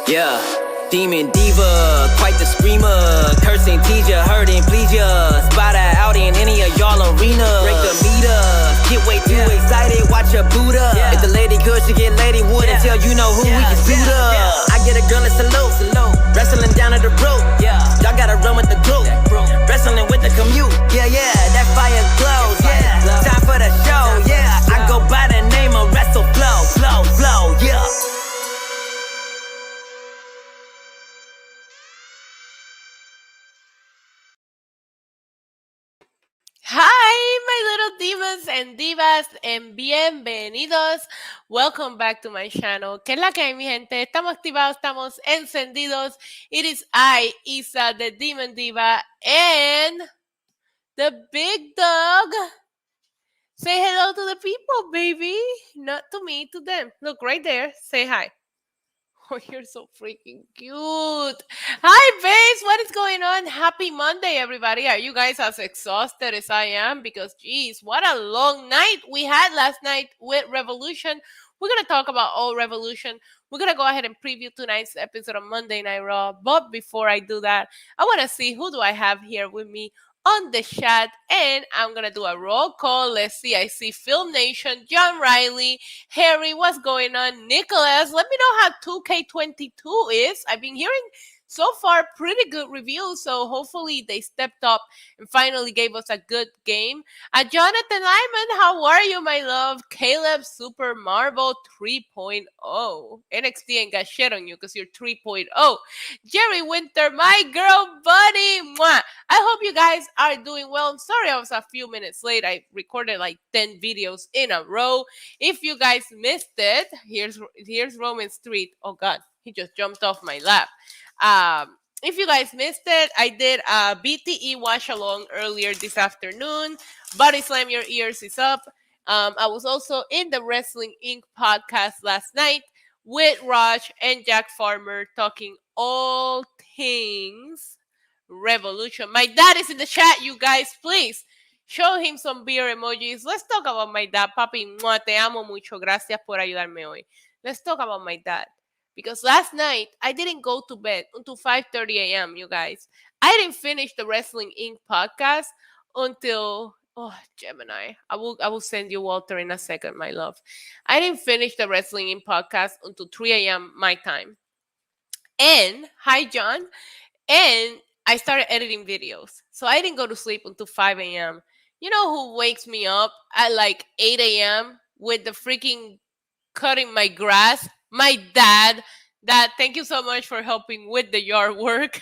Yeah, demon diva, quite the screamer. Cursing, tease ya, hurting, please ya. Spot her out in any of y'all arenas. Break the meter, get way too excited, watch her boot up. If the lady could, she get lady wood until you know who we can suit up. I get a girl a salute, wrestling down at the rope. Y'all gotta run with the group, wrestling with the commute. Yeah, that fire glows. Time for the show. I go by the name of Wrestle Flow. Yeah. Hi, my little divas and divas, and bienvenidos. Welcome back to my channel. ¿Qué es la que hay, mi gente? Estamos activados, estamos encendidos. It is I, Isa, the Demon Diva, and the big dog. Say hello to the people, baby. Not to me, to them. Look right there. Say hi. Oh, you're so freaking cute. Hi, babes. What is going on? Happy Monday, everybody. Are you guys as exhausted as I am? Because, geez, what a long night we had last night with Revolution. We're going to talk about all Revolution. We're going to go ahead and preview tonight's episode of Monday Night Raw. But before I do that, I want to see who do I have here with me on the chat, and I'm gonna do a roll call. Let's see. I see Film Nation, John Riley, Harry, what's going on? Nicholas, let me know how 2K22 is. I've been hearing so far pretty good reviews, so hopefully they stepped up and finally gave us a good game. Jonathan Lyman, how are you, my love? Caleb Super Marvel 3.0. NXT ain't got shit on you because you're 3.0. Jerry Winter, my girl buddy. Mwah. I hope you guys are doing well. I'm sorry I was a few minutes late. I recorded like 10 videos in a row. If you guys missed it, here's Roman Street. Oh God, he just jumped off my lap. If you guys missed it, I did a BTE watch along earlier this afternoon. Body Slam Your Ears is up. I was also in the Wrestling Inc. podcast last night with Raj and Jack Farmer talking all things Revolution. My dad is in the chat, you guys. Please show him some beer emojis. Let's talk about my dad. Papi, mua, te amo mucho. Gracias por ayudarme hoy. Let's talk about my dad. Because last night, I didn't go to bed until 5:30 a.m., you guys. I didn't finish the Wrestling Inc. podcast until... Oh, Gemini. I will send you Walter in a second, my love. I didn't finish the Wrestling Inc. podcast until 3 a.m. my time. And, hi, John. And I started editing videos. So I didn't go to sleep until 5 a.m. You know who wakes me up at like 8 a.m. with the freaking cutting my grass? My dad. Dad, thank you so much for helping with the yard work.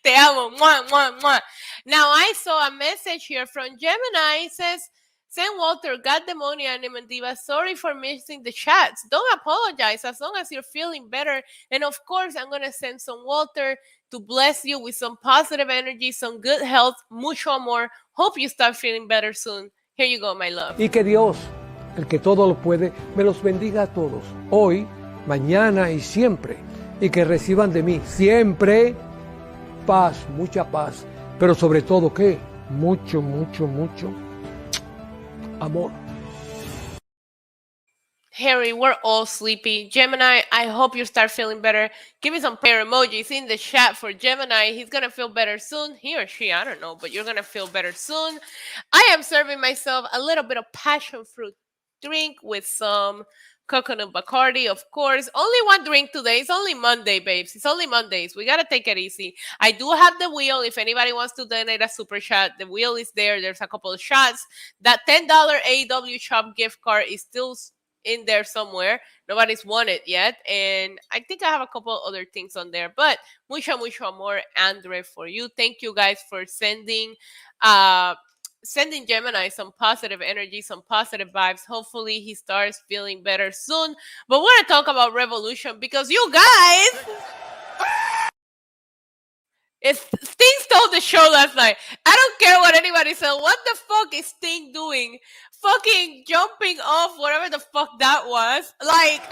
Te amo. Mwah, mwah, mwah. Now, I saw a message here from Gemini. It says, send Walter, God Demonia, Anime Diva. Sorry for missing the chats. Don't apologize as long as you're feeling better. And of course, I'm going to send some Walter to bless you with some positive energy, some good health, mucho amor. Hope you start feeling better soon. Here you go, my love. Y que Dios, el que todo lo puede, me los bendiga a todos, hoy, mañana y siempre. Y que reciban de mí siempre paz, mucha paz. Pero sobre todo, ¿qué? Mucho, mucho, mucho amor. Harry, we're all sleepy. Gemini, I hope you start feeling better. Give me some prayer emojis in the chat for Gemini. He's going to feel better soon. He or she, I don't know, but you're going to feel better soon. I am serving myself a little bit of passion fruit drink with some coconut Bacardi, of course. Only one drink today. It's only Monday, babes. It's only Mondays. We got to take it easy. I do have the wheel. If anybody wants to donate a super chat, the wheel is there. There's a couple of shots. That $10 AEW shop gift card is still in there somewhere. Nobody's won it yet. And I think I have a couple other things on there. But mucho, mucho amor, Andre, for you. Thank you guys for sending Gemini some positive energy, some positive vibes. Hopefully he starts feeling better soon. But we're going to talk about Revolution because you guys... Sting stole the show last night. I don't care what anybody said. What the fuck is Sting doing? Fucking jumping off whatever the fuck that was. Like,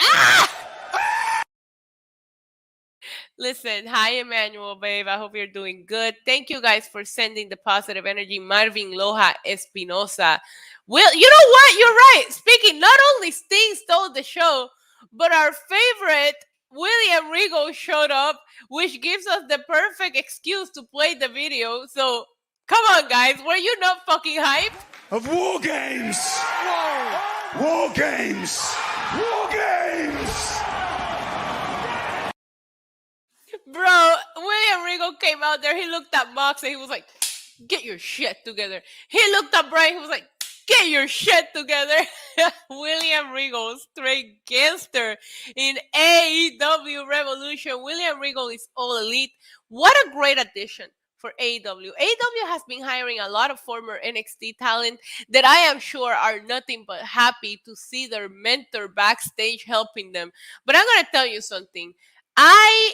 Listen, hi, Emmanuel, babe. I hope you're doing good. Thank you guys for sending the positive energy. Marvin Loja Espinosa. Well, you know what? You're right. Speaking, not only Sting stole the show, but our favorite William Regal showed up, which gives us the perfect excuse to play the video. So, come on, guys. Were you not fucking hyped? Of War Games! War Games! War Games! Bro, William Regal came out there. He looked at Moxley. He was like, get your shit together. He looked at Brian. He was like, get your shit together. William Regal, straight gangster in AEW Revolution. William Regal is all elite. What a great addition for AEW. AEW has been hiring a lot of former NXT talent that I am sure are nothing but happy to see their mentor backstage helping them. But I'm going to tell you something. I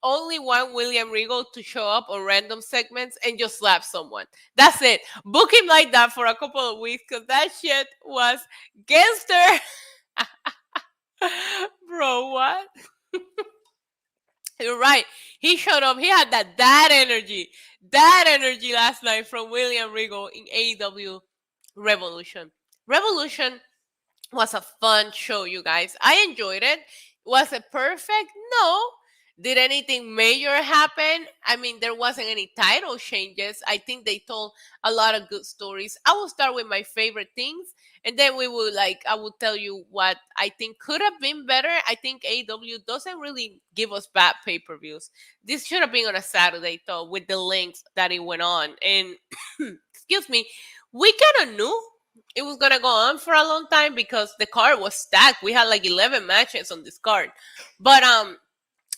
only want William Regal to show up on random segments and just slap someone. That's it. Book him like that for a couple of weeks because that shit was gangster. Bro, what? You're right. He showed up. He had that energy last night from William Regal in AEW Revolution. Revolution was a fun show, you guys. I enjoyed it. Was it perfect? No. Did anything major happen? I mean, there wasn't any title changes. I think they told a lot of good stories. I will start with my favorite things, and then I will tell you what I think could have been better. I think AEW doesn't really give us bad pay-per-views. This should have been on a Saturday, though, with the links that it went on. And, excuse me, we kind of knew it was going to go on for a long time because the card was stacked. We had like 11 matches on this card. But,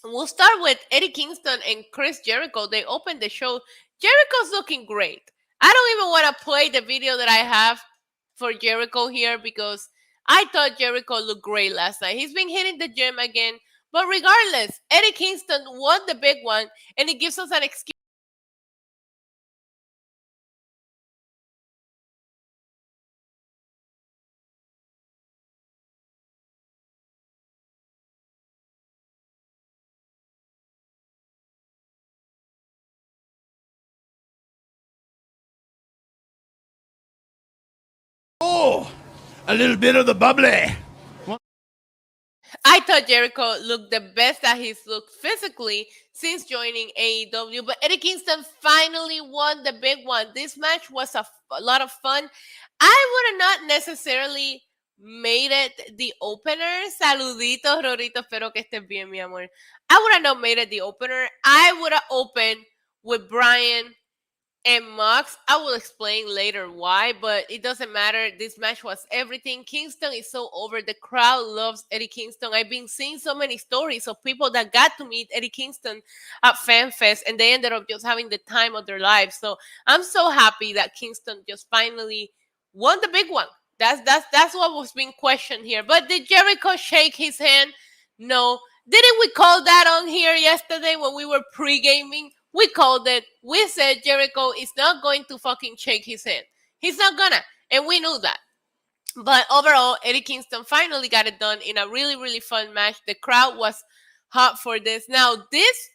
we'll start with Eddie Kingston and Chris Jericho. They opened the show. Jericho's looking great. I don't even want to play the video that I have for Jericho here because I thought Jericho looked great last night. He's been hitting the gym again. But regardless, Eddie Kingston won the big one, and it gives us an excuse. Oh, a little bit of the bubbly. I thought Jericho looked the best that he's looked physically since joining AEW, but Eddie Kingston finally won the big one. This match was a lot of fun. I would have not necessarily made it the opener. Saluditos, Rorito. Espero que estés bien, mi amor. I would have not made it the opener. I would have opened with Brian and Mox. I will explain later why, but it doesn't matter. This match was everything. Kingston is so over. The crowd loves Eddie Kingston. I've been seeing so many stories of people that got to meet Eddie Kingston at FanFest, and they ended up just having the time of their lives. So I'm so happy that Kingston just finally won the big one. That's what was being questioned here. But did Jericho shake his hand? No. Didn't we call that on here yesterday when we were pre-gaming? We called it. We said Jericho is not going to fucking shake his hand. He's not gonna. And we knew that. But overall, Eddie Kingston finally got it done in a really, really fun match. The crowd was hot for this. Now, this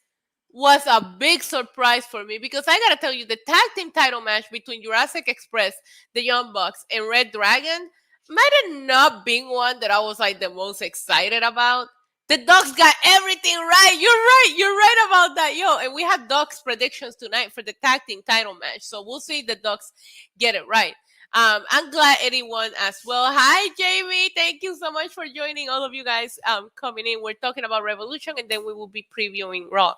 was a big surprise for me because I gotta tell you, the tag team title match between Jurassic Express, the Young Bucks, and Red Dragon might have not been one that I was like the most excited about. The Ducks got everything right. You're right about that, yo. And we have Ducks predictions tonight for the tag team title match. So we'll see if the Ducks get it right. I'm glad Eddie won as well. Hi, Jamie. Thank you so much for joining. All of you guys coming in. We're talking about Revolution, and then we will be previewing Raw.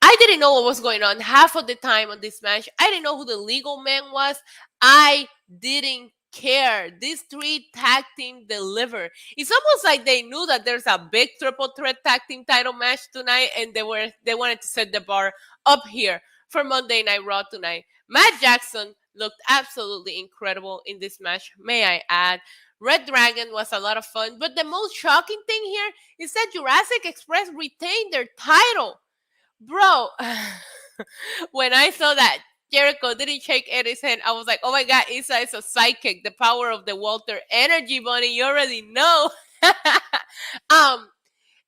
I didn't know what was going on half of the time on this match. I didn't know who the legal man was. I didn't care. These three tag team deliver. It's almost like they knew that there's a big triple threat tag team title match tonight, and they wanted to set the bar up here for Monday Night Raw tonight. Matt Jackson looked absolutely incredible in this match, may I add. Red Dragon was a lot of fun, but the most shocking thing here is that Jurassic Express retained their title. Bro, when I saw that Jericho didn't shake Eddie's hand, I was like, oh my God, Isa is a psychic. The power of the Walter Energy Bunny, you already know.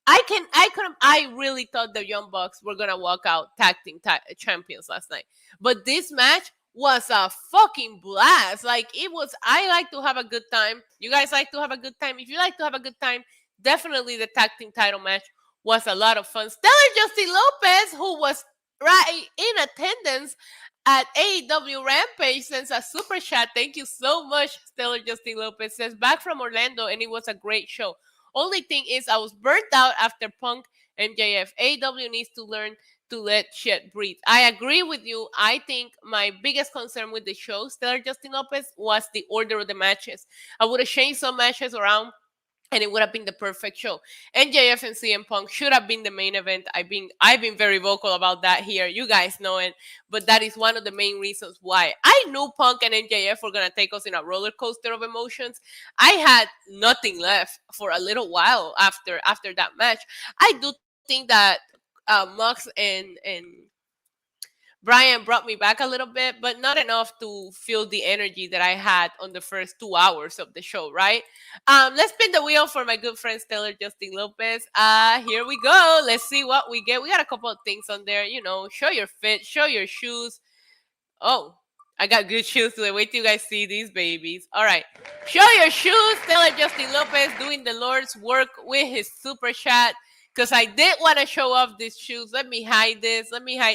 I really thought the Young Bucks were going to walk out tag team champions last night. But this match was a fucking blast. Like, I like to have a good time. You guys like to have a good time? If you like to have a good time, definitely the tag team title match was a lot of fun. Stellar Justin Lopez, who was right in attendance at AEW Rampage, sends a super chat. Thank you so much, Stellar Justin Lopez. Says, back from Orlando, and it was a great show. Only thing is, I was burnt out after Punk MJF. AEW needs to learn to let shit breathe. I agree with you. I think my biggest concern with the show, Stellar Justin Lopez, was the order of the matches. I would have changed some matches around, and it would have been the perfect show. NJF and CM Punk should have been the main event. I've been very vocal about that here. You guys know it, but that is one of the main reasons why. I knew Punk and NJF were gonna take us in a roller coaster of emotions. I had nothing left for a little while after that match. I do think that Mox and Brian brought me back a little bit, but not enough to feel the energy that I had on the first 2 hours of the show, right? Let's spin the wheel for my good friend Stellar Justin Lopez. Here we go. Let's see what we get. We got a couple of things on there. You know, show your fit, show your shoes. Oh, I got good shoes today. Wait till you guys see these babies. All right. Show your shoes. Stellar Justin Lopez doing the Lord's work with his super chat. Because I did want to show off these shoes. Let me hide this.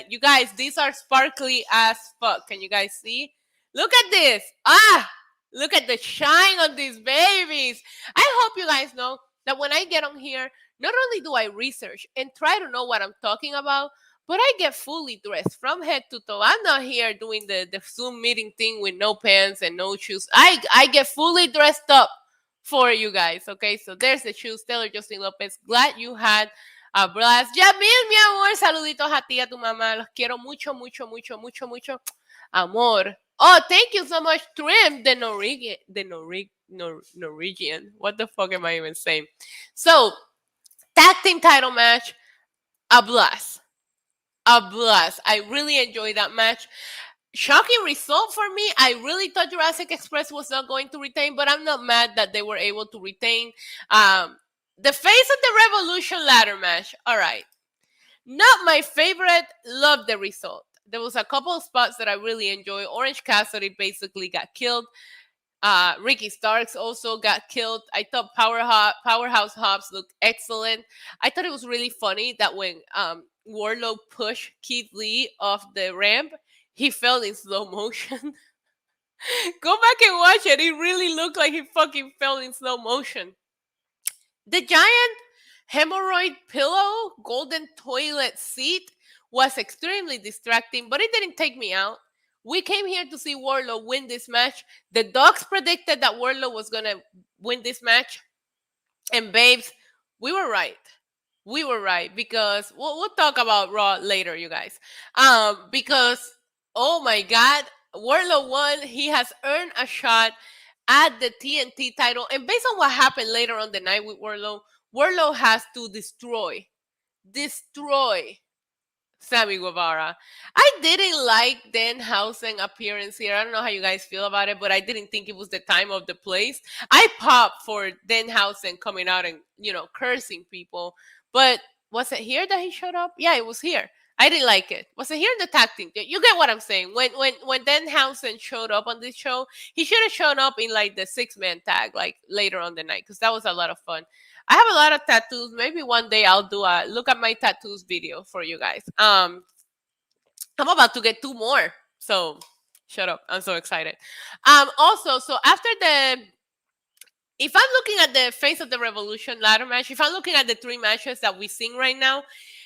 You guys, these are sparkly as fuck. Can you guys see? Look at this. Look at the shine on these babies. I hope you guys know that when I get on here, not only do I research and try to know what I'm talking about, but I get fully dressed from head to toe. I'm not here doing the Zoom meeting thing with no pants and no shoes. I get fully dressed up for you guys, okay? So there's the shoes, Stellar Justin Lopez. Glad you had a blast. Yamil, mi amor, saluditos a ti y a tu mamá. Los quiero mucho, mucho, mucho, mucho, mucho. Amor. Oh, thank you so much, Trim, the Norwegian. What the fuck am I even saying? So, tag team title match, a blast. A blast. I really enjoyed that match. Shocking result for me. I really thought Jurassic Express was not going to retain, but I'm not mad that they were able to retain. The Face of the Revolution ladder match. All right. Not my favorite. Love the result. There was a couple of spots that I really enjoyed. Orange Cassidy basically got killed. Ricky Starks also got killed. I thought Powerhouse Hobbs looked excellent. I thought it was really funny that when Wardlow pushed Keith Lee off the ramp, he fell in slow motion. Go back and watch it. It really looked like he fucking fell in slow motion. The giant hemorrhoid pillow, golden toilet seat was extremely distracting, but it didn't take me out. We came here to see Wardlow win this match. The dogs predicted that Wardlow was going to win this match. And babes, we were right. We were right because we'll talk about Raw later, you guys. Because oh my God, Wardlow won. He has earned a shot at the TNT title. And based on what happened later on the night with Wardlow, Wardlow has to destroy Sammy Guevara. I didn't like Danhausen appearance here. I don't know how you guys feel about it, but I didn't think it was the time of the place. I popped for Danhausen coming out and, cursing people. But was it here that he showed up? Yeah, it was here. I didn't like it. Was it here in the tag team? You get what I'm saying. When Danhausen showed up on this show, he should have shown up in like the 6-man tag, like later on the night, because that was a lot of fun. I have a lot of tattoos. Maybe one day I'll do a look at my tattoos video for you guys. I'm about to get 2 more. So shut up. I'm so excited. Also, so after if I'm looking at the Face of the Revolution ladder match, if I'm looking at the 3 matches that we sing right now,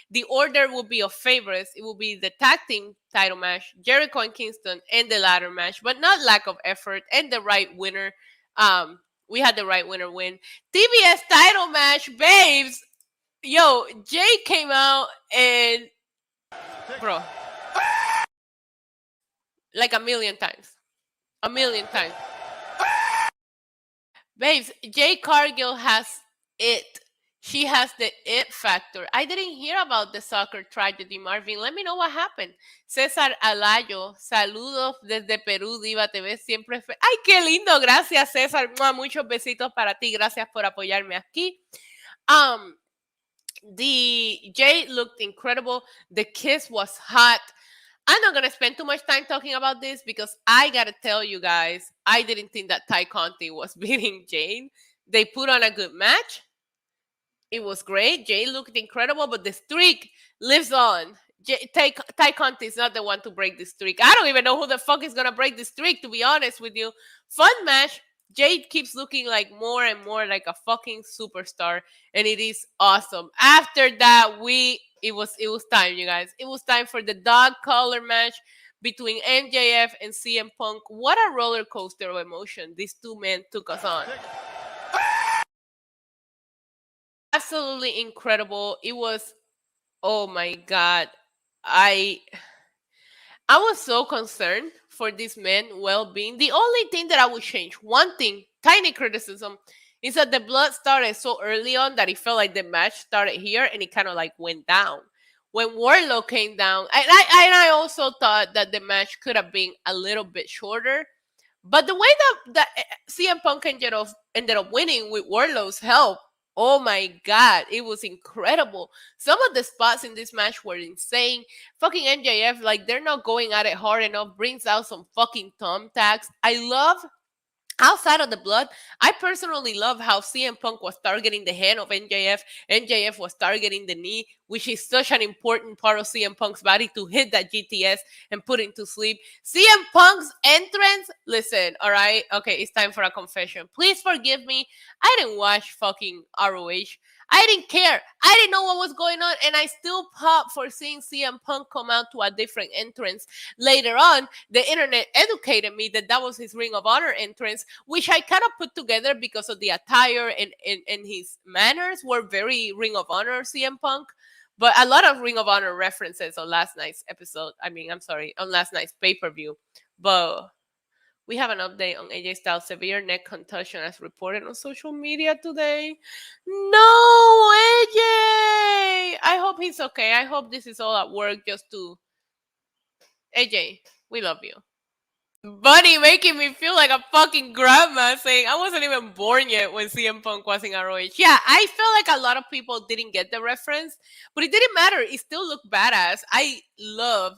the order will be of favorites. It will be the tag team title match, Jericho and Kingston, and the ladder match, but not lack of effort and the right winner. We had the right winner win. TBS title match, babes. Yo, Jay came out and bro, like a million times. Babes, Jay Cargill has it. She has the it factor. I didn't hear about the soccer tragedy, Marvin. Let me know what happened. César Alayo, saludos desde Perú, Diva TV, siempre. Ay, qué lindo. Gracias, César. Muchos besitos para ti. Gracias por apoyarme aquí. The Jay looked incredible. The kiss was hot. I'm not going to spend too much time talking about this because I got to tell you guys, I didn't think that Ty Conti was beating Jane. They put on a good match. It was great. Jay looked incredible, but the streak lives on. Ty Conti is not the one to break the streak. I don't even know who the fuck is gonna break the streak, to be honest with you. Fun match. Jade keeps looking like more and more like a fucking superstar, and it is awesome. After that, it was time, you guys. It was time for the dog collar match between MJF and CM Punk. What a roller coaster of emotion these two men took us on. Absolutely incredible. It was, oh my god. I was so concerned for this man's well-being. The only thing that I would change, one thing, tiny criticism, is that the blood started so early on that it felt like the match started here and it kind of like went down. When Wardlow came down, and I also thought that the match could have been a little bit shorter. But the way that CM Punk ended up winning with Wardlow's help, oh my god, it was incredible. Some of the spots in this match were insane. Fucking MJF, like they're not going at it hard enough, brings out some fucking thumbtacks. I love, outside of the blood, I personally love how CM Punk was targeting the hand of MJF. MJF was targeting the knee, which is such an important part of CM Punk's body to hit that GTS and put him to sleep. CM Punk's entrance, listen, all right? Okay, it's time for a confession. Please forgive me. I didn't watch fucking ROH. I didn't care. I didn't know what was going on, and I still popped for seeing CM Punk come out to a different entrance. Later on, the internet educated me that that was his Ring of Honor entrance, which I kind of put together because of the attire and his manners were very Ring of Honor CM Punk. But a lot of Ring of Honor references on last night's episode. On last night's pay-per-view. But we have an update on AJ Styles' severe neck contusion as reported on social media today. No, AJ! I hope he's okay. I hope this is all at work just to... AJ, we love you. Buddy making me feel like a fucking grandma saying I wasn't even born yet when CM Punk was in ROH. Yeah, I feel like a lot of people didn't get the reference, but it didn't matter. It still looked badass. I love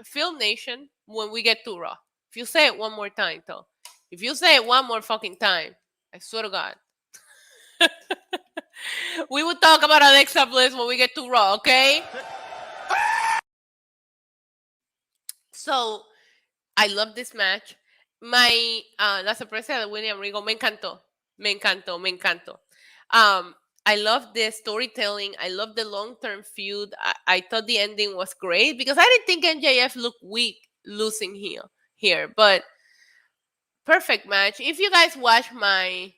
Phil Nation when we get to Raw. If you say it one more time, though. If you say it one more fucking time, I swear to God. We will talk about Alexa Bliss when we get to Raw, okay? So, I love this match. La sorpresa de William Regal, me encantó. I love the storytelling. I love the long-term feud. I thought the ending was great because I didn't think MJF looked weak losing here, but perfect match. If you guys watch my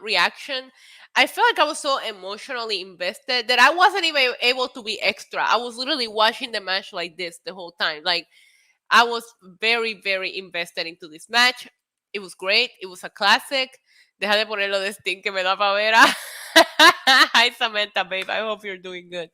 reaction, I feel like I was so emotionally invested that I wasn't even able to be extra. I was literally watching the match like this the whole time. Like, I was very, very invested into this match. It was great. It was a classic. Deja de ponerlo de Sting que me da pavera. Hi, Samantha, babe. I hope you're doing good.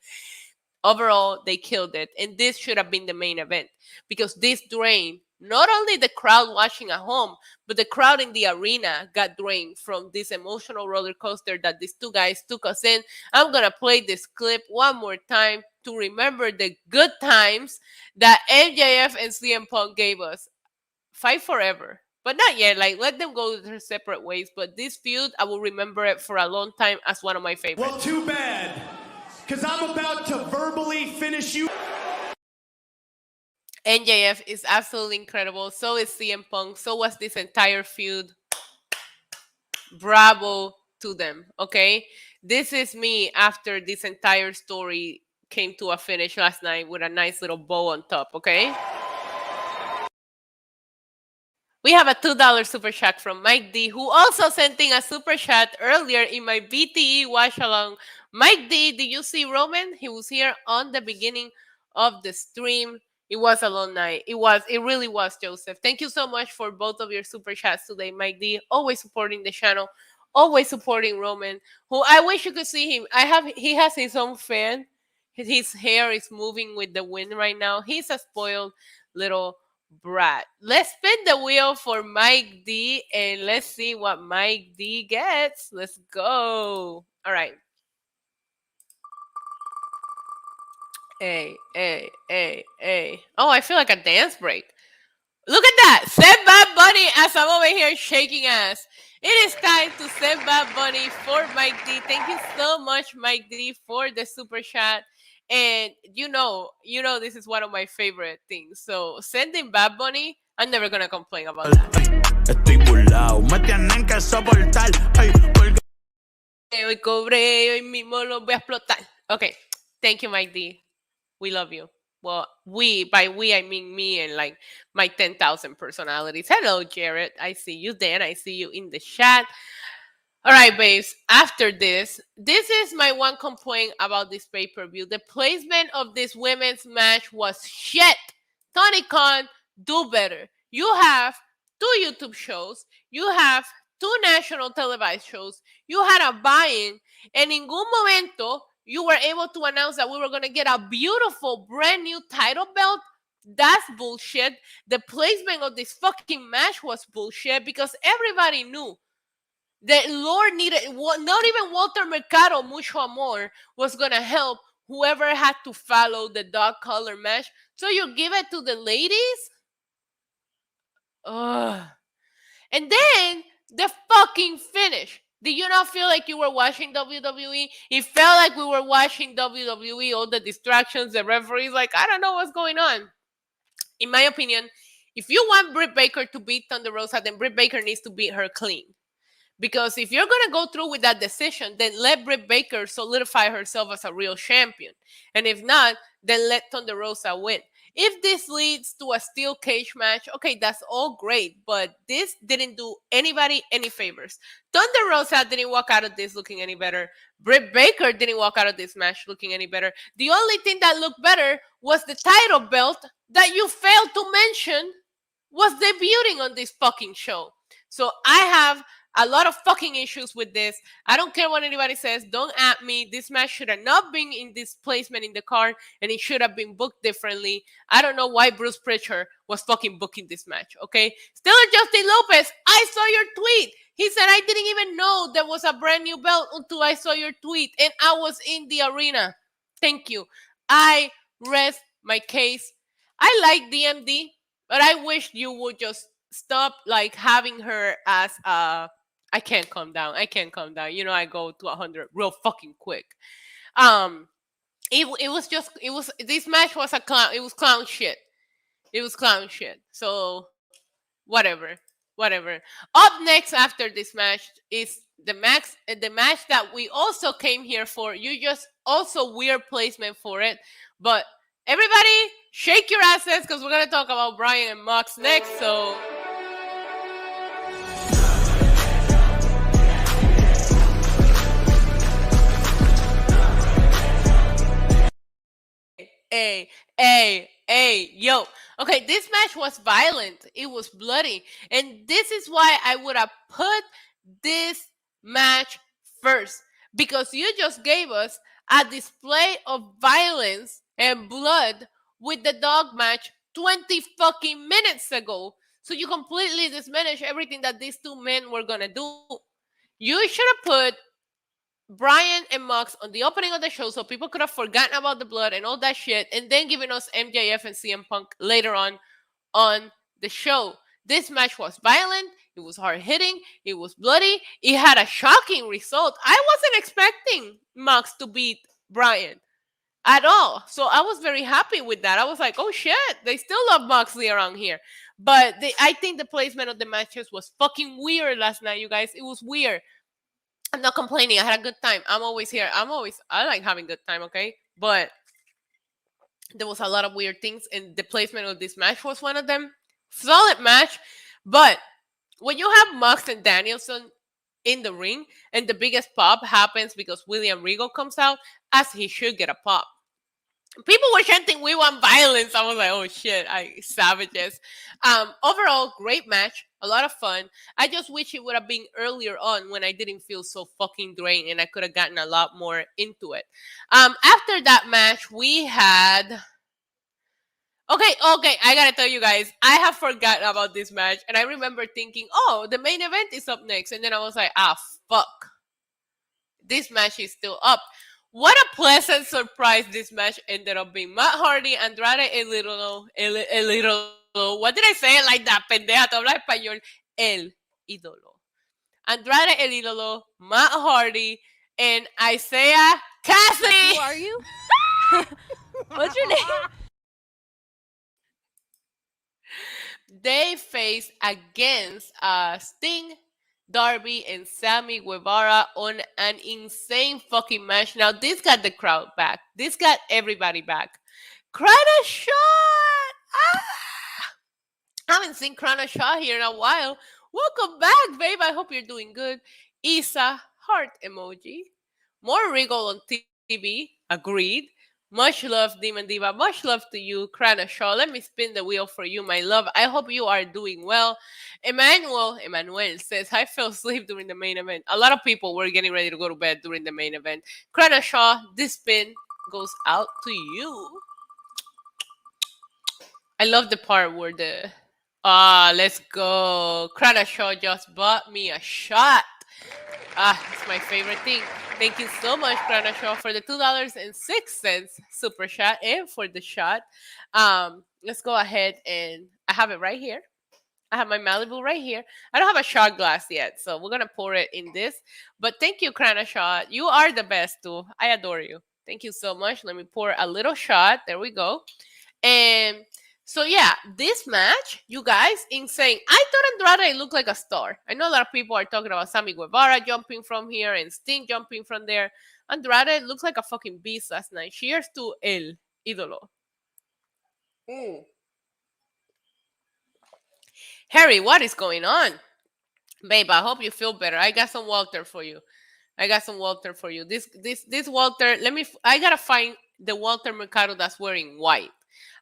Overall, they killed it. And this should have been the main event because this drained not only the crowd watching at home, but the crowd in the arena got drained from this emotional roller coaster that these two guys took us in. I'm going to play this clip one more time to remember the good times that MJF and CM Punk gave us. Fight forever. But not yet. Like, let them go their separate ways. But this feud, I will remember it for a long time as one of my favorites. Well, too bad. Because I'm about to verbally finish you. MJF is absolutely incredible. So is CM Punk. So was this entire feud. Bravo to them, okay? This is me after this entire story came to a finish last night with a nice little bow on top, okay? We have a $2 super chat from Mike D, who also sent in a super chat earlier in my BTE watch along. Mike D, did you see Roman? He was here on the beginning of the stream. It was a long night. It really was, Joseph. Thank you so much for both of your super chats today, Mike D. Always supporting the channel, always supporting Roman, who I wish you could see him. He has his own fan. His hair is moving with the wind right now. He's a spoiled little brat. Let's spin the wheel for Mike D and let's see what Mike D gets. Let's go. All right. Hey. Oh, I feel like a dance break. Look at that. Seth Bad Bunny as I'm over here shaking ass. It is time to send Bad Bunny for Mike D. Thank you so much, Mike D, for the super chat. And you know, this is one of my favorite things. So sending Bad Bunny, I'm never gonna complain about that. Estoy burlao, me tienen que soportar. Hoy cobré, hoy mismo lo voy a explotar. Okay, thank you, Mike D. We love you. Well, by we, I mean me and like my 10,000 personalities. Hello, Jared. I see you. Dan, I see you in the chat. All right, babes. After this is my one complaint about this pay-per-view. The placement of this women's match was shit. Tony Khan, do better. You have 2 YouTube shows. You have 2 national televised shows. You had a buy-in. En ningún momento you were able to announce that we were going to get a beautiful brand new title belt. That's bullshit. The placement of this fucking match was bullshit because everybody knew that Lord needed, not even Walter Mercado, Mucho Amor, was going to help whoever had to follow the dog collar match. So you give it to the ladies? Ugh. And then the fucking finish. Did you not feel like you were watching WWE? It felt like we were watching WWE, all the distractions, the referees, like, I don't know what's going on. In my opinion, if you want Britt Baker to beat Thunder Rosa, then Britt Baker needs to beat her clean. Because if you're going to go through with that decision, then let Britt Baker solidify herself as a real champion. And if not, then let Thunder Rosa win. If this leads to a steel cage match, okay, that's all great. But this didn't do anybody any favors. Thunder Rosa didn't walk out of this looking any better. Britt Baker didn't walk out of this match looking any better. The only thing that looked better was the title belt that you failed to mention was debuting on this fucking show. So I have a lot of fucking issues with this. I don't care what anybody says. Don't at me. This match should have not been in this placement in the card, and it should have been booked differently. I don't know why Bruce Pritchard was fucking booking this match, okay? Stellar Justin Lopez, I saw your tweet. He said, I didn't even know there was a brand new belt until I saw your tweet, and I was in the arena. Thank you. I rest my case. I like DMD, but I wish you would just stop like having her as I can't calm down. You know, I go to 100 real fucking quick. This match was a clown. It was clown shit. So whatever. Up next after this match is the match that we also came here for. You just also weird placement for it, but everybody shake your asses because we're gonna talk about Bryan and Mox next. So. Hey, yo. Okay, this match was violent. It was bloody. And this is why I would have put this match first. Because you just gave us a display of violence and blood with the dog match 20 fucking minutes ago. So you completely diminished everything that these 2 men were gonna do. You should have put Bryan and Mox on the opening of the show so people could have forgotten about the blood and all that shit, and then giving us MJF and CM Punk later on the show. This match was violent. It was hard hitting. It was bloody. It had a shocking result. I wasn't expecting Mox to beat Bryan at all. So I was very happy with that. I was like, oh shit, they still love Moxley around here. But I think the placement of the matches was fucking weird last night, you guys. It was weird. I'm not complaining. I had a good time. I'm always here. I like having a good time, okay? But there was a lot of weird things, and the placement of this match was one of them. Solid match. But when you have Mox and Danielson in the ring, and the biggest pop happens because William Regal comes out, as he should get a pop. People were chanting, we want violence. I was like, oh shit, savages. Overall, great match. A lot of fun. I just wish it would have been earlier on when I didn't feel so fucking drained and I could have gotten a lot more into it. After that match, we had... Okay, I gotta tell you guys, I have forgotten about this match, and I remember thinking, oh, the main event is up next, and then I was like, fuck. This match is still up. What a pleasant surprise this match ended up being. Matt Hardy, Andrade, El Idolo. What did I say like that? Pendeja, te habla español. El Idolo. Andrade El Idolo, Matt Hardy, and Isaiah Cassidy. Who are you? What's your name? They faced against Sting, Darby, and Sammy Guevara on an insane fucking match. Now, this got the crowd back. This got everybody back. Krana Shaw! Ah! I haven't seen Krana Shaw here in a while. Welcome back, babe. I hope you're doing good. Isa, heart emoji. More Regal on TV. Agreed. Much love, Demon Diva. Much love to you, Krana Shaw. Let me spin the wheel for you, my love. I hope you are doing well. Emmanuel says, I fell asleep during the main event. A lot of people were getting ready to go to bed during the main event. Krana Shaw, this spin goes out to you. I love the part where the... let's go. Krana Shaw just bought me a shot. It's my favorite thing. Thank you so much, Krana Shaw, for the $2.06 super chat and for the shot. Let's go ahead and I have it right here. I have my Malibu right here. I don't have a shot glass yet, so we're gonna pour it in this. But thank you, Krana Shaw. You are the best, too. I adore you. Thank you so much. Let me pour a little shot. There we go. And so yeah, this match, you guys, insane. I thought Andrade looked like a star. I know a lot of people are talking about Sammy Guevara jumping from here and Sting jumping from there. Andrade looks like a fucking beast last night. Cheers to El Idolo. Harry, what is going on? Babe, I hope you feel better. I got some Walter for you. This Walter, I gotta find the Walter Mercado that's wearing white.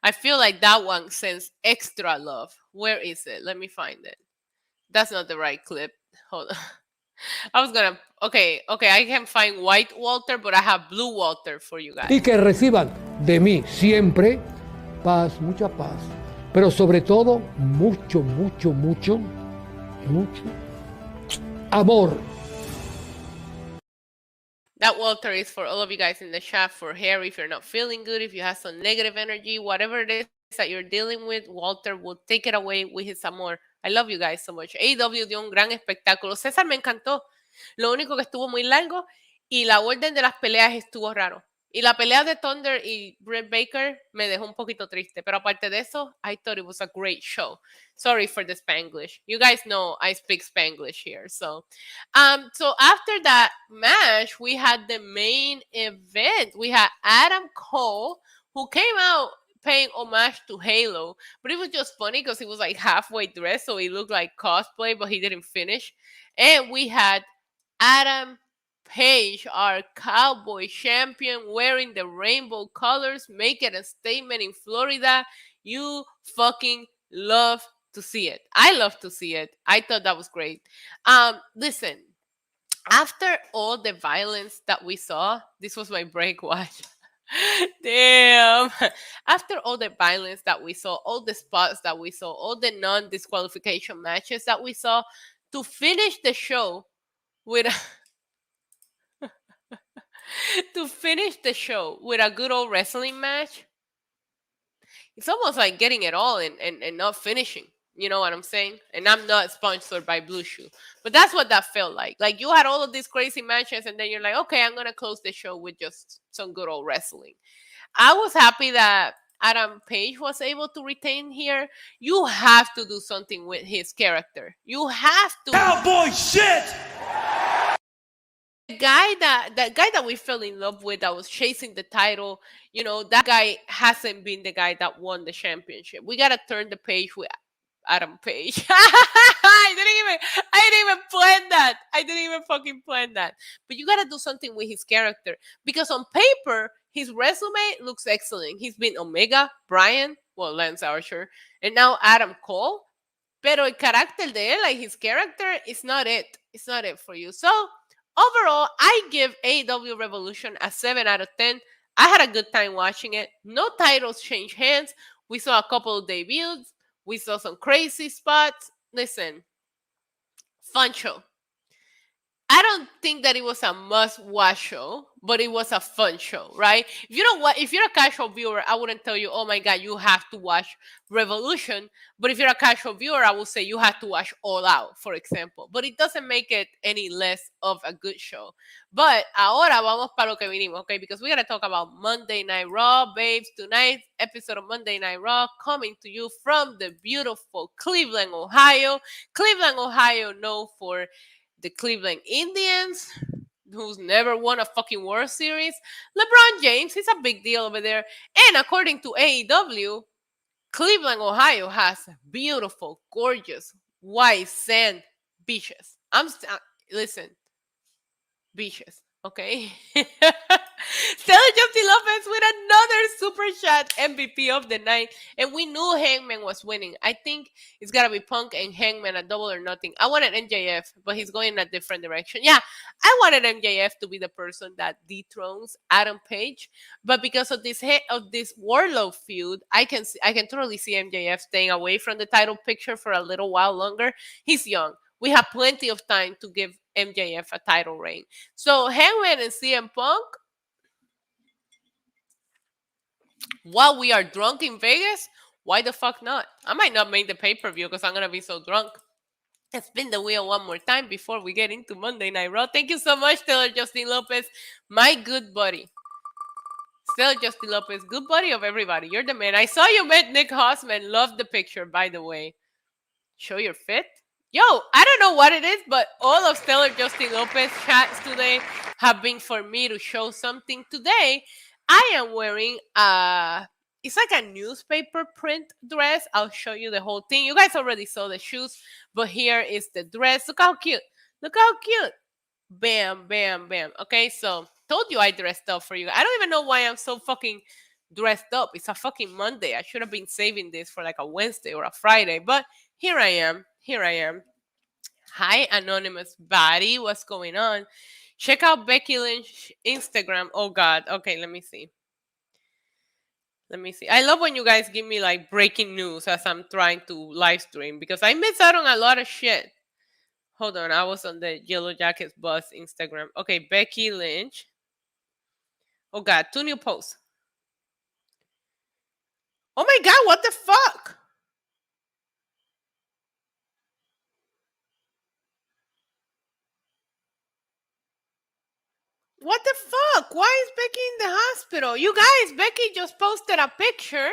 I feel like that one sends extra love. Where is it? Let me find it. That's not the right clip. Hold on. Okay, I can find white Walter, but I have blue Walter for you guys. Y que reciban de mí siempre paz, mucha paz. Pero sobre todo, mucho amor. That Walter is for all of you guys in the chat. For Harry, if you're not feeling good, if you have some negative energy, whatever it is that you're dealing with, Walter will take it away with his amor. I love you guys so much. AEW dio un gran espectáculo. César me encantó. Lo único que estuvo muy largo y la orden de las peleas estuvo raro. Y la pelea de Thunder y Britt Baker me dejó un poquito triste. Pero aparte de eso, I thought it was a great show. Sorry for the Spanglish. You guys know I speak Spanglish here. So after that match, we had the main event. We had Adam Cole, who came out paying homage to Halo. But it was just funny because he was like halfway dressed, so he looked like cosplay, but he didn't finish. And we had Adam Page, our cowboy champion, wearing the rainbow colors, making a statement in Florida. You fucking love to see it. I love to see it. I thought that was great. Listen, after all the violence that we saw, this was my break watch. Damn. After all the violence that we saw, all the spots that we saw, all the non-disqualification matches that we saw, to finish the show with a good old wrestling match, it's almost like getting it all and not finishing. You know what I'm saying? And I'm not sponsored by Blue Shoe. But that's what that felt like. Like, you had all of these crazy matches, and then you're like, okay, I'm going to close the show with just some good old wrestling. I was happy that Adam Page was able to retain here. You have to do something with his character. You have to. Cowboy shit! The guy that we fell in love with, that was chasing the title, you know, that guy hasn't been the guy that won the championship. We got to turn the page with Adam Page. I didn't even plan that. I didn't even fucking plan that. But you got to do something with his character, because on paper, his resume looks excellent. He's been Omega, Bryan, well, Lance Archer, and now Adam Cole. Pero el carácter de él, like his character, is not it. It's not it for you. So overall, I give AEW Revolution a 7 out of 10. I had a good time watching it. No titles change hands. We saw a couple of debuts. We saw some crazy spots. Listen, fun show. I don't think that it was a must-watch show, but it was a fun show, right? If you're a casual viewer, I wouldn't tell you, oh my God, you have to watch Revolution. But if you're a casual viewer, I would say you have to watch All Out, for example. But it doesn't make it any less of a good show. But ahora vamos para lo que vinimos, okay? Because we got to talk about Monday Night Raw, babes. Tonight's episode of Monday Night Raw coming to you from the beautiful Cleveland, Ohio. Cleveland, Ohio, known for the Cleveland Indians, who's never won a fucking World Series. LeBron James, he's a big deal over there. And according to AEW, Cleveland, Ohio has beautiful, gorgeous, white sand beaches. Listen, beaches, okay? Stella Justin Lopez with another super chat MVP of the night. And we knew Hangman was winning. I think it's got to be Punk and Hangman a double or nothing. I wanted MJF, but he's going in a different direction. Yeah, I wanted MJF to be the person that dethrones Adam Page. But because of this Warlow feud, I can totally see MJF staying away from the title picture for a little while longer. He's young. We have plenty of time to give MJF a title reign. So Hangman and CM Punk, while we are drunk in Vegas, why the fuck not? I might not make the pay-per-view because I'm going to be so drunk. Let's spin the wheel one more time before we get into Monday Night Raw. Thank you so much, Taylor Justin Lopez, my good buddy. Stella Justin Lopez, good buddy of everybody. You're the man. I saw you met Nick Hossman. Love the picture, by the way. Show your fit. Yo, I don't know what it is, but all of Stella Justin Lopez chats today have been for me to show something. Today, I am wearing it's like a newspaper print dress. I'll show you the whole thing. You guys already saw the shoes, but here is the dress. Look how cute. Look how cute. Bam, bam, bam. Okay, so told you I dressed up for you. I don't even know why I'm so fucking dressed up. It's a fucking Monday. I should have been saving this for like a Wednesday or a Friday, but here I am. Here I am. Hi, anonymous body. What's going on? Check out Becky Lynch Instagram. Oh God. Okay, let me see. Let me see. I love when you guys give me like breaking news as I'm trying to live stream because I miss out on a lot of shit. Hold on. I was on the Yellow Jackets bus Instagram. Okay, Becky Lynch. Oh God, 2 new posts. Oh my God, what the fuck? What the fuck? Why is Becky in the hospital? You guys, Becky just posted a picture.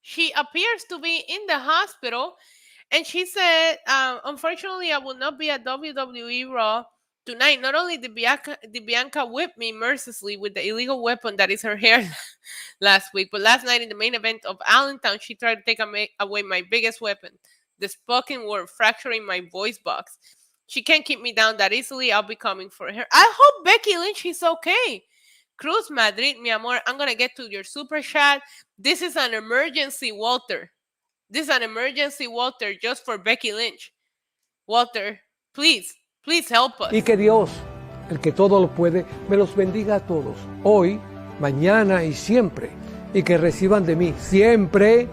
She appears to be in the hospital. And she said, unfortunately, I will not be at WWE Raw tonight. Not only did Bianca whip me mercilessly with the illegal weapon that is her hair last week, but last night in the main event of Allentown, she tried to take away my biggest weapon, the spoken word, fracturing my voice box. She can't keep me down that easily. I'll be coming for her. I hope Becky Lynch is okay. Cruz Madrid, mi amor, I'm going to get to your super chat. This is an emergency, Walter. This is an emergency, Walter, just for Becky Lynch. Walter, please help us. Y que Dios, el que todo lo puede, me los bendiga a todos, hoy, mañana y siempre. Y que reciban de mí siempre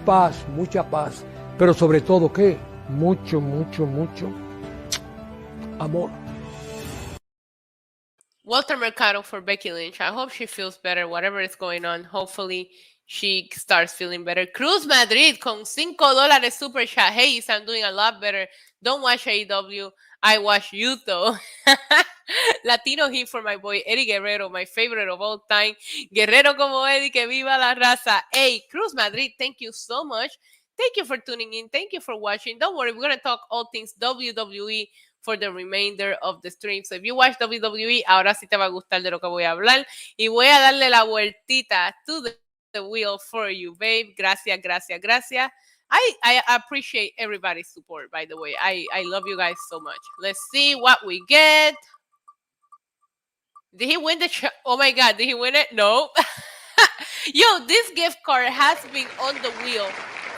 paz, mucha paz. Pero sobre todo, ¿qué? Mucho, mucho, mucho amor. Walter Mercado for Becky Lynch. I hope she feels better, whatever is going on. Hopefully she starts feeling better. Cruz Madrid con $5 super chat. Hey, I'm doing a lot better. Don't watch AEW. I watch you though. Latino Heat for my boy Eddie Guerrero, my favorite of all time. Guerrero como Eddie, que viva la raza. Hey, Cruz Madrid, thank you so much. Thank you for tuning in. Thank you for watching. Don't worry, we're going to talk all things WWE for the remainder of the stream. So if you watch WWE, ahora sí te va a gustar de lo que voy a hablar. Y voy a darle la vueltita to the wheel for you, babe. Gracias, gracias, gracias. I appreciate everybody's support, by the way. I love you guys so much. Let's see what we get. Did he win the oh my God, did he win it? No. Yo, this gift card has been on the wheel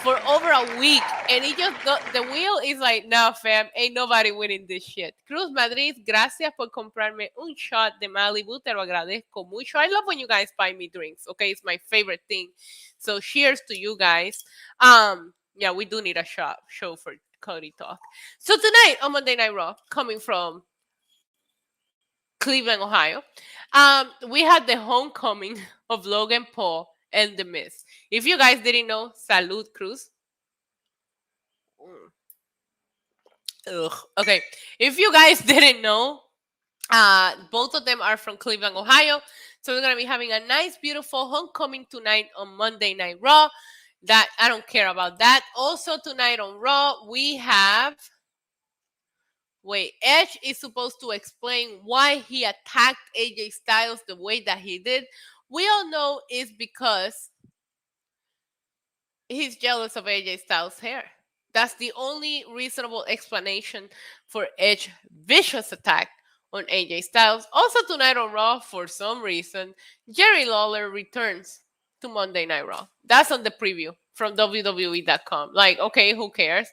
for over a week, and he just got, the wheel is like, nah, fam, ain't nobody winning this shit. Cruz Madrid, gracias por comprarme un shot de Malibu, te lo agradezco mucho. I love when you guys buy me drinks, okay? It's my favorite thing. So cheers to you guys. Yeah, we do need a show for Cody Talk. So tonight on Monday Night Raw, coming from Cleveland, Ohio. We had the homecoming of Logan Paul and The Miz. If you guys didn't know, Salud Cruz. Ugh. Okay. If you guys didn't know, both of them are from Cleveland, Ohio. So we're gonna be having a nice, beautiful homecoming tonight on Monday Night Raw. That I don't care about that. Also tonight on Raw, we have Edge is supposed to explain why he attacked AJ Styles the way that he did. We all know it's because he's jealous of AJ Styles' hair. That's the only reasonable explanation for Edge's vicious attack on AJ Styles. Also tonight on Raw, for some reason, Jerry Lawler returns to Monday Night Raw. That's on the preview from WWE.com. Like, okay, who cares?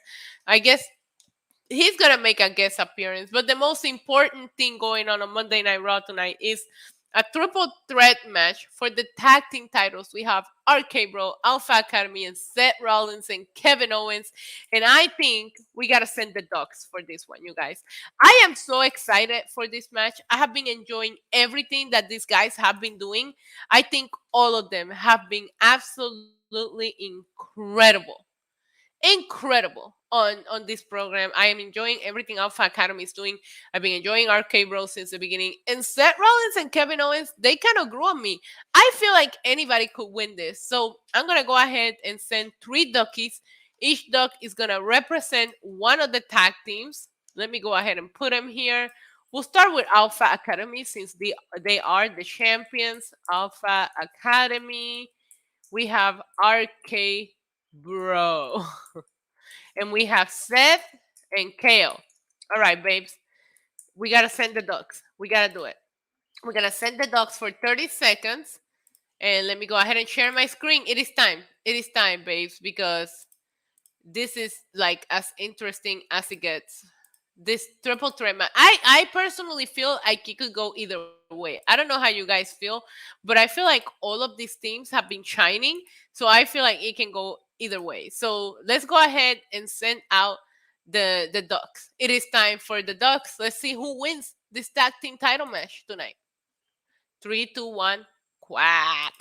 I guess he's going to make a guest appearance. But the most important thing going on Monday Night Raw tonight is a triple threat match for the tag team titles. We have RK Bro, Alpha Academy, and Seth Rollins and Kevin Owens. And I think we got to send the dogs for this one, you guys. I am so excited for this match. I have been enjoying everything that these guys have been doing. I think all of them have been absolutely incredible on this program. I am enjoying everything Alpha Academy is doing. I've been enjoying RK Bro since the beginning. And Seth Rollins and Kevin Owens, they kind of grew on me. I feel like anybody could win this. So I'm going to go ahead and send 3 duckies. Each duck is going to represent one of the tag teams. Let me go ahead and put them here. We'll start with Alpha Academy since they are the champions. Alpha Academy. We have RK Bro. And we have Seth and Kale. All right, babes. We got to send the ducks. We got to do it. We're going to send the ducks for 30 seconds. And let me go ahead and share my screen. It is time. It is time, babes, because this is like as interesting as it gets. This triple threat match. I personally feel like it could go either way. I don't know how you guys feel, but I feel like all of these teams have been shining. So I feel like it can go either way. So let's go ahead and send out the Ducks. It is time for the Ducks. Let's see who wins this tag team title match tonight. 3, 2, 1, quack.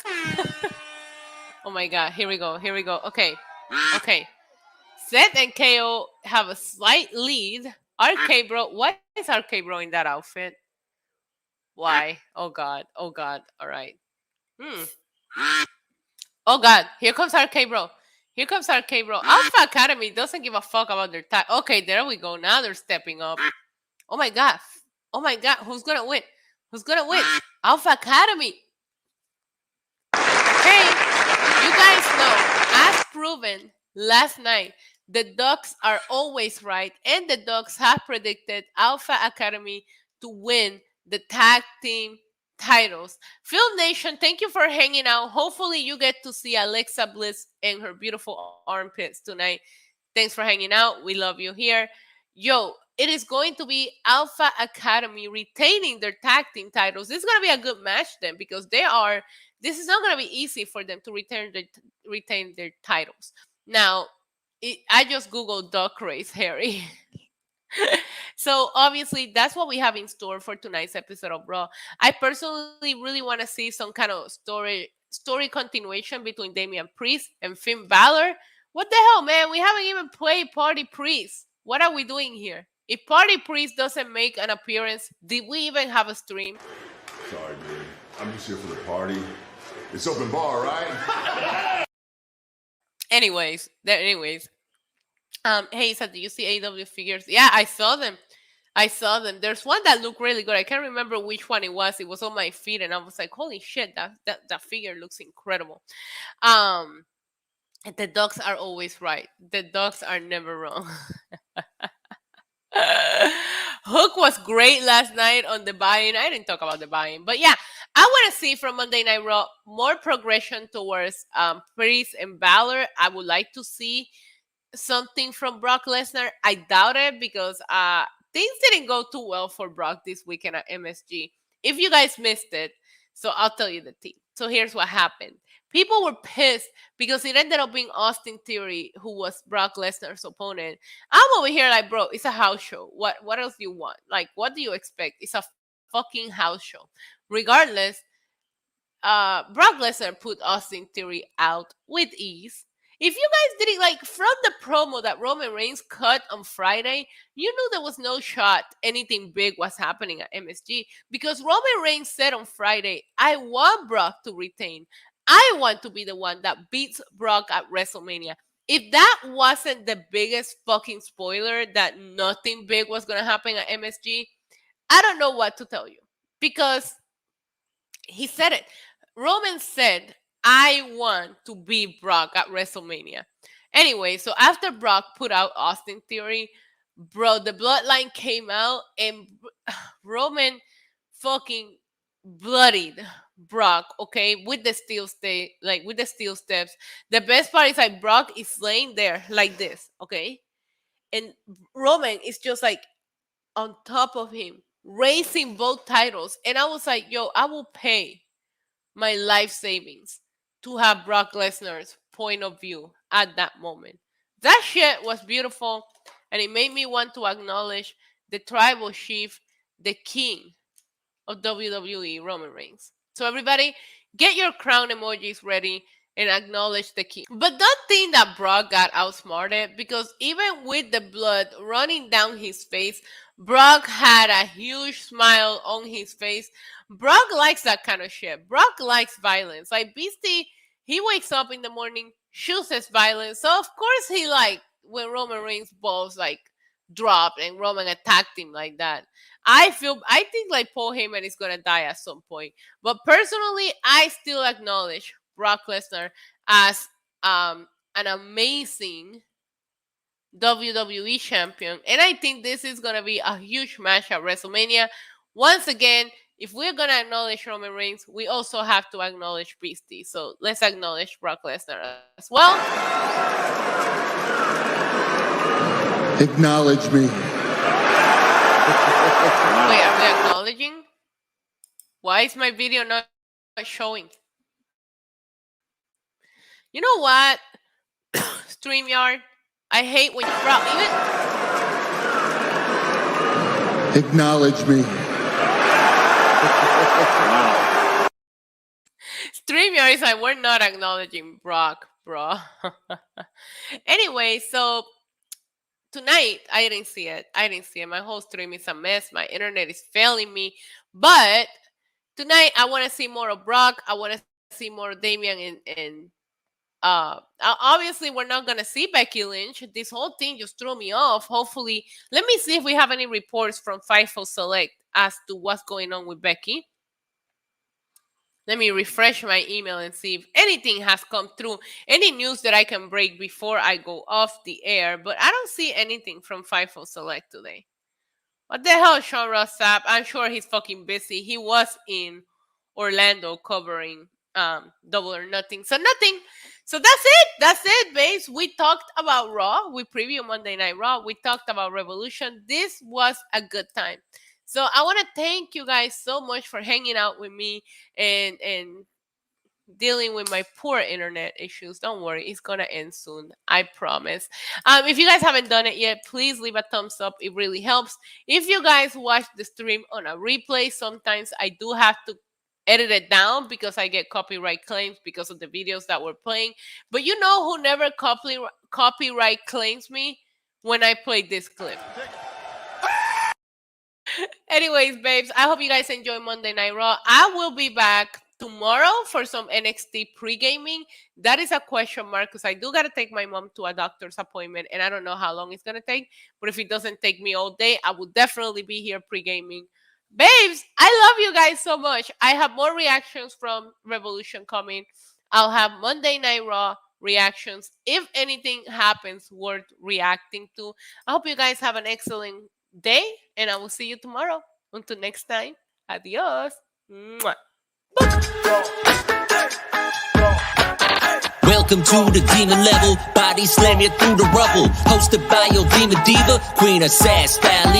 Oh my God. Here we go. Okay. Seth and KO have a slight lead. RK Bro. Why is RK Bro in that outfit? Why? Oh God. All right. Oh God. Here comes RK Bro. Alpha Academy doesn't give a fuck about their time. Okay, there we go. Now they're stepping up. Oh my God. Who's gonna win? Alpha Academy. Okay. You guys know, as proven last night, the Ducks are always right, and the Ducks have predicted Alpha Academy to win the tag team titles. Film Nation, thank you for hanging out. Hopefully you get to see Alexa Bliss and her beautiful armpits tonight. Thanks for hanging out. We love you here. Yo, it is going to be Alpha Academy retaining their tag team titles. This is going to be a good match then, because this is not going to be easy for them to retain their titles. Now, I just Googled Duck Race Harry. So obviously that's what we have in store for tonight's episode of Raw. I personally really want to see some kind of story continuation between Damian Priest and Finn Balor. What the hell, man? We haven't even played Party Priest. What are we doing here? If Party Priest doesn't make an appearance, did we even have a stream? Sorry, dude. I'm just here for the party. It's open bar, right? Anyways. Hey, so do you see AW figures? Yeah, I saw them. There's one that looked really good. I can't remember which one it was. It was on my feed, and I was like, holy shit, that figure looks incredible. The Ducks are always right. The Ducks are never wrong. Hook was great last night on the buy-in. I didn't talk about the buy-in, but yeah, I want to see from Monday Night Raw more progression towards Priest and Balor. I would like to see something from Brock Lesnar. I doubt it, because things didn't go too well for Brock this weekend at MSG. If you guys missed it, so I'll tell you the tea. So here's what happened. People were pissed because it ended up being Austin Theory who was Brock Lesnar's opponent. I'm over here like, bro, it's a house show. What else do you want? Like, what do you expect? It's a fucking house show. Regardless, Brock Lesnar put Austin Theory out with ease. If you guys didn't like from the promo that Roman Reigns cut on Friday, you knew there was no shot anything big was happening at MSG because Roman Reigns said on Friday, I want Brock to retain. I want to be the one that beats Brock at WrestleMania. If that wasn't the biggest fucking spoiler that nothing big was going to happen at MSG, I don't know what to tell you because he said it. Roman said, I want to beat Brock at WrestleMania. Anyway, so after Brock put out Austin Theory, bro, the bloodline came out and Roman fucking bloodied Brock, okay, with the steel steps. The best part is like Brock is laying there like this, okay? And Roman is just like on top of him, raising both titles. And I was like, yo, I will pay my life savings to have Brock Lesnar's point of view at that moment. That shit was beautiful, and it made me want to acknowledge the tribal chief, the king of WWE, Roman Reigns. So everybody, get your crown emojis ready and acknowledge the king. But don't think that Brock got outsmarted because even with the blood running down his face, Brock had a huge smile on his face. Brock likes that kind of shit. Brock likes violence. Like Beastie, he wakes up in the morning, chooses violence. So of course he like when Roman Reigns' balls like dropped and Roman attacked him like that. I think like Paul Heyman is gonna die at some point. But personally, I still acknowledge Brock Lesnar as an amazing WWE champion. And I think this is going to be a huge match at WrestleMania. Once again, if we're going to acknowledge Roman Reigns, we also have to acknowledge Beastie. So let's acknowledge Brock Lesnar as well. Acknowledge me. Wait, are we acknowledging? Why is my video not showing? You know what? StreamYard, I hate when you drop even. Acknowledge me. StreamYard is like, we're not acknowledging Brock, bro. Anyway, so tonight, I didn't see it. My whole stream is a mess. My internet is failing me. But tonight, I want to see more of Brock. I want to see more of Damian and obviously we're not gonna see Becky Lynch. This whole thing just threw me off. Hopefully, let me see if we have any reports from Fightful Select as to what's going on with Becky. Let me refresh my email and see if anything has come through, any news that I can break before I go off the air. But I don't see anything from Fightful Select today. What the hell, Sean Ross Sapp? I'm sure he's fucking busy. He was in Orlando covering Double or Nothing. So nothing. So that's it, babes. We talked about Raw. We previewed Monday Night Raw. We talked about Revolution. This was a good time. So I want to thank you guys so much for hanging out with me and dealing with my poor internet issues. Don't worry, it's gonna end soon. I promise. If you guys haven't done it yet, please leave a thumbs up. It really helps. If you guys watch the stream on a replay, sometimes I do have to edit it down because I get copyright claims because of the videos that we're playing. But you know who never copyright claims me? When I play this clip. Anyways, babes, I hope you guys enjoy Monday Night Raw. I will be back tomorrow for some NXT Pregaming. That is a question mark because I do got to take my mom to a doctor's appointment and I don't know how long it's going to take. But if it doesn't take me all day, I will definitely be here pregaming. Babes, I love you guys so much. I have more reactions from Revolution coming. I'll have Monday Night Raw reactions if anything happens worth reacting to. I hope you guys have an excellent day and I will see you tomorrow. Until next time, adios. Mwah. Welcome to the demon level, body slam you through the rubble. Hosted by your demon diva, Queen of Sad Style.